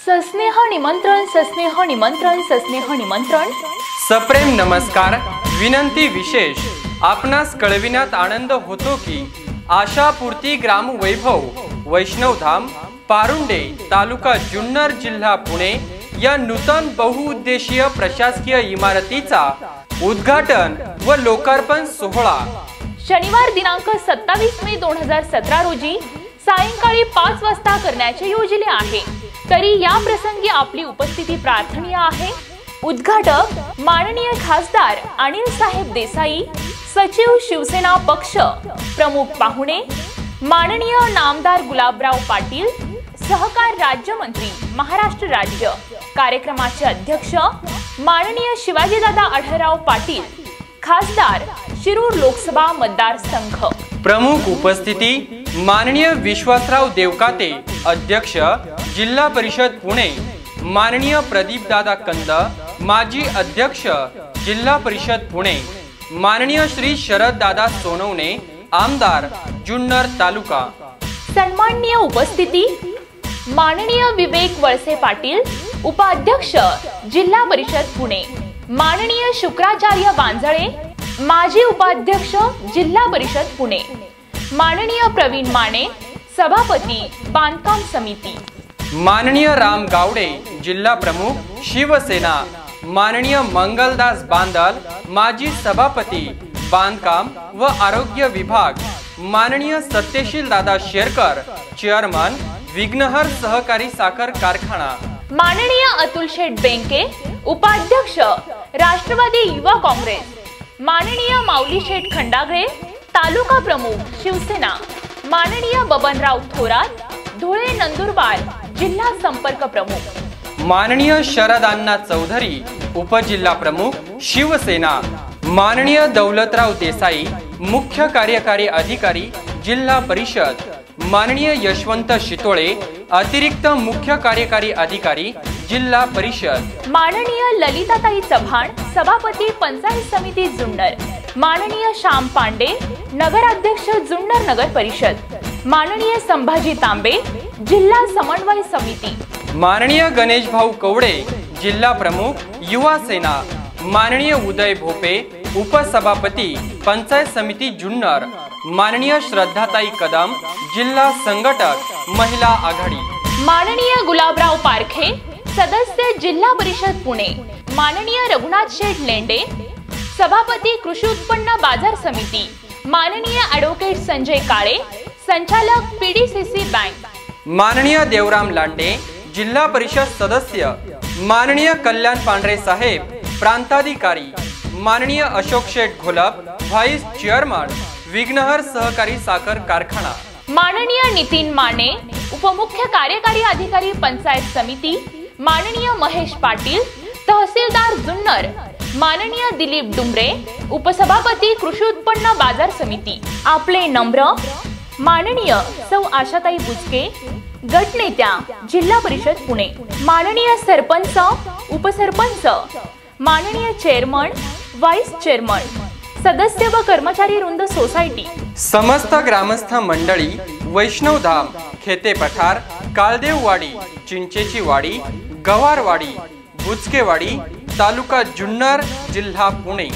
सस्नेह निमंत्रण, सस्नेह निमंत्रण, सस्नेह निमंत्रण। सप्रेम नमस्कार। विनंती विशेष। आपणास कळविण्यात आनंद होतो की आशापूर्ती ग्राम वैभव वैष्णवधाम पारुंडे तालुका जुन्नर जिल्हा पुणे या नूतन बहुउद्देशीय प्रशासकीय इमारतीचा उद्घाटन व लोकार्पण सोहळा शनिवार दिनांक 27 मे 2017 रोजी सायंकाळी 5 वाजता करण्याचे योजले आहे। तरी या प्रसंगी आपली उपस्थिती प्रार्थनीय आहे। उद्घाटक माननीय खासदार अनिल साहेब देसाई, सचिव शिवसेना पक्ष, प्रमुख पाहुणे माननीय नामदार गुलाबराव पाटील, सहकार राज्यमंत्री महाराष्ट्र राज्य। कार्यक्रमाचे अध्यक्ष माननीय शिवाजीदादा आढळराव पाटील, खासदार शिरूर लोकसभा मतदारसंघ। प्रमुख उपस्थिती माननीय विश्वासराव देवकाते, अध्यक्ष जिल्हा परिषद पुणे, माननीय प्रदीप दादा कंद, माजी अध्यक्ष जिल्हा परिषद पुणे, माननीय श्री शरद दादा सोनवणे, आमदार जुन्नर तालुका। सन्माननीय उपस्थिती माननीय विवेक वळसे पाटील, उपाध्यक्ष जिल्हा परिषद पुणे, माननीय शुक्राचार्य वांजळे, माजी उपाध्यक्ष जिल्हा परिषद पुणे, माननीय प्रवीण माने, सभापती बांधकाम समिती, माननीय राम गावडे, जिल्हा प्रमुख शिवसेना, माननीय मंगलदास बांदल, माजी सभापती बांधकाम व आरोग्य विभाग, माननीय सत्यशील दादा शेरकर, चेअरमन विघ्नहर सहकारी साखर कारखाना, माननीय अतुल शेठ बेंके, उपाध्यक्ष राष्ट्रवादी युवा काँग्रेस, माननीय माऊली शेठ खंडागळे, तालुका प्रमुख शिवसेना, माननीय बबनराव थोरात, धुळे नंदुरबार जिल्हा संपर्क प्रमुख, माननीय शरद अण्णा चौधरी, उपजिल्हा प्रमुख शिवसेना, माननीय दौलतराव देसाई, मुख्य कार्यकारी अधिकारी जिल्हा परिषद, माननीय यशवंत शितोळे, अतिरिक्त मुख्य कार्यकारी अधिकारी जिल्हा परिषद, माननीय ललिताताई चव्हाण, सभापती पंचायत समिती जुन्नर, माननीय श्याम पांडे, नगराध्यक्ष जुन्नर नगर परिषद, माननीय संभाजी तांबे, जिल्हा समन्वय समिती, माननीय गणेश भाऊ कवडे, जिल्हा प्रमुख युवा सेना, माननीय उदय भोपे, उपसभापती पंचायत समिती जुन्नर, माननीय श्रद्धाताई कदम, जिल्हा संघटक महिला आघाडी, माननीय गुलाबराव पारखे, सदस्य जिल्हा परिषद पुणे, माननीय रघुनाथ शेठ लेंडे, सभापती कृषी उत्पन्न बाजार समिती, माननीय ॲडव्होकेट संजय काळे, संचालक पीडीसीसी बँक, माननीय देवराम लांडे, जिल्हा परिषद सदस्य, माननीय कल्याण पांढरे साहेब, प्रांताधिकारी, माननीय अशोक शेठ घोलप, व्हाइस चेअरमन विघ्नहर सहकारी साखर कारखाना, माननीय नितीन माने, उपमुख्य कार्यकारी अधिकारी पंचायत समिती, माननीय महेश पाटील, तहसीलदार जुन्नर, माननीय दिलीप डुमरे, उपसभापती कृषी उत्पन्न बाजार समिती। आपले नम्र माननीय सौ आशाताई बुचके, गटनेत्या जिल्हा परिषद पुणे, माननीय सरपंच, उपसरपंच, माननीय चेअरमन, व्हाइस चेअरमन, सदस्य व कर्मचारी वृंद सोसायटी, समस्त ग्रामस्थ मंडळी, वैष्णवधाम, खेते पठार, काळदेववाडी, चिंचेची वाडी, गवारवाडी, बुचकेवाडी, तालुका जुन्नर, जिल्हा पुणे।